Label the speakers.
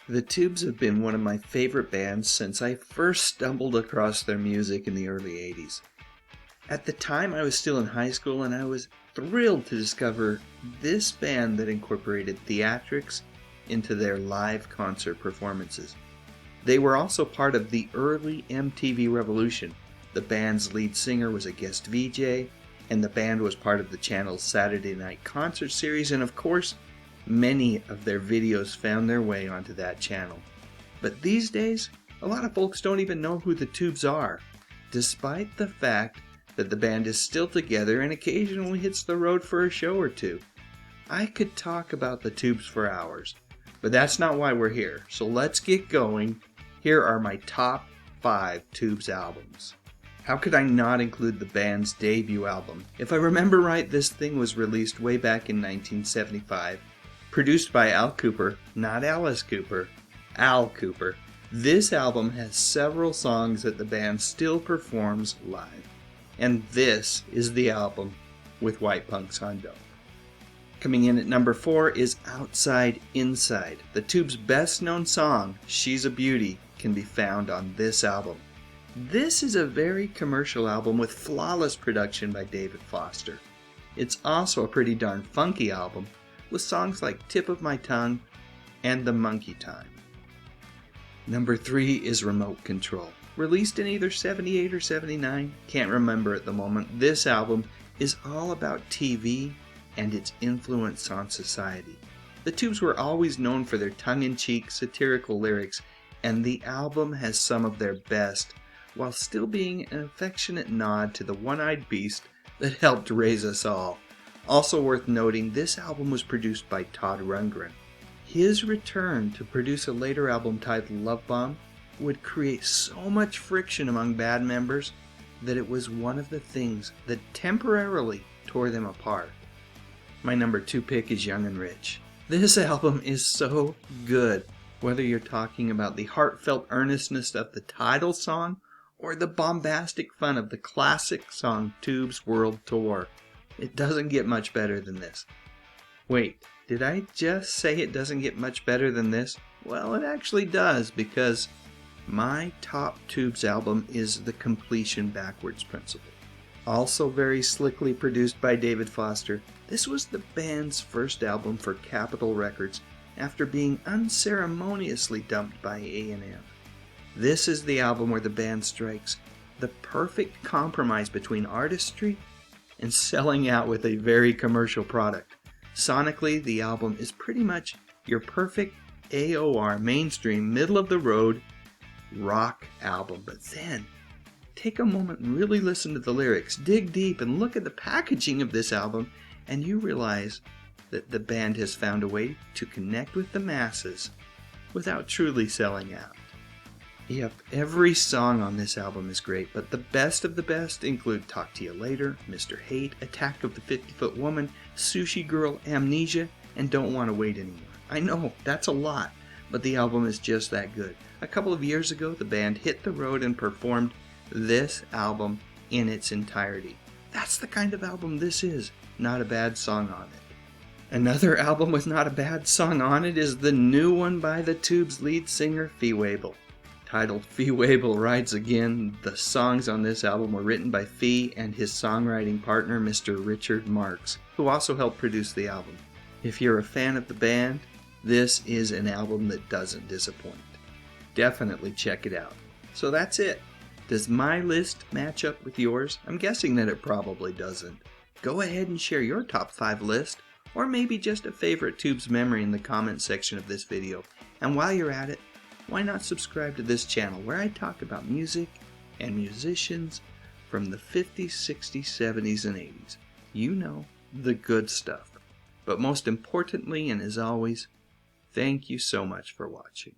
Speaker 1: The Tubes have been one of my favorite bands since I first stumbled across their music in the early 80s. At the time I was still in high school and I was thrilled to discover this band that incorporated theatrics into their live concert performances. They were also part of the early MTV revolution. The band's lead singer was a guest VJ, and the band was part of the channel's Saturday Night Concert series, and of course, many of their videos found their way onto that channel. But these days, a lot of folks don't even know who the Tubes are, despite the fact that the band is still together and occasionally hits the road for a show or two. I could talk about the Tubes for hours, but that's not why we're here, so let's get going. Here are my top 5 Tubes albums. How could I not include the band's debut album? If I remember right, this thing was released way back in 1975. Produced by Al Kooper, not Alice Cooper, Al Kooper. This album has several songs that the band still performs live. And this is the album with White Punks on Dope. Coming in at number 4 is Outside Inside. The Tubes' best known song, She's a Beauty, can be found on this album. This is a very commercial album with flawless production by David Foster. It's also a pretty darn funky album, with songs like Tip of My Tongue and The Monkey Time. Number 3 is Remote Control. Released in either 78 or 79, can't remember at the moment, this album is all about TV and its influence on society. The Tubes were always known for their tongue-in-cheek, satirical lyrics, and the album has some of their best, while still being an affectionate nod to the one-eyed beast that helped raise us all. Also worth noting, this album was produced by Todd Rundgren. His return to produce a later album titled Love Bomb would create so much friction among band members that it was one of the things that temporarily tore them apart. My number 2 pick is Young and Rich. This album is so good, whether you're talking about the heartfelt earnestness of the title song or the bombastic fun of the classic song Tubes World Tour. It doesn't get much better than this. Wait, did I just say it doesn't get much better than this? Well, it actually does, because my top Tubes album is The Completion Backwards Principle. Also very slickly produced by David Foster, this was the band's first album for Capitol Records after being unceremoniously dumped by A&M. This is the album where the band strikes the perfect compromise between artistry and selling out with a very commercial product. Sonically, the album is pretty much your perfect AOR, mainstream, middle-of-the-road rock album. But then, take a moment and really listen to the lyrics, dig deep, and look at the packaging of this album, and you realize that the band has found a way to connect with the masses without truly selling out. Yep, every song on this album is great, but the best of the best include Talk to You Later, Mr. Hate, Attack of the 50-Foot Woman, Sushi Girl, Amnesia, and Don't Want to Wait Anymore. I know, that's a lot, but the album is just that good. A couple of years ago, the band hit the road and performed this album in its entirety. That's the kind of album this is, not a bad song on it. Another album with not a bad song on it is the new one by the Tubes' lead singer, Fee Waybill. Titled Fee Waybill Rides Again, the songs on this album were written by Fee and his songwriting partner, Mr. Richard Marks, who also helped produce the album. If you're a fan of the band, this is an album that doesn't disappoint. Definitely check it out. So that's it. Does my list match up with yours? I'm guessing that it probably doesn't. Go ahead and share your top 5 list, or maybe just a favorite Tubes memory in the comment section of this video. And while you're at it, why not subscribe to this channel where I talk about music and musicians from the 50s, 60s, 70s, and 80s. You know, the good stuff. But most importantly, and as always, thank you so much for watching.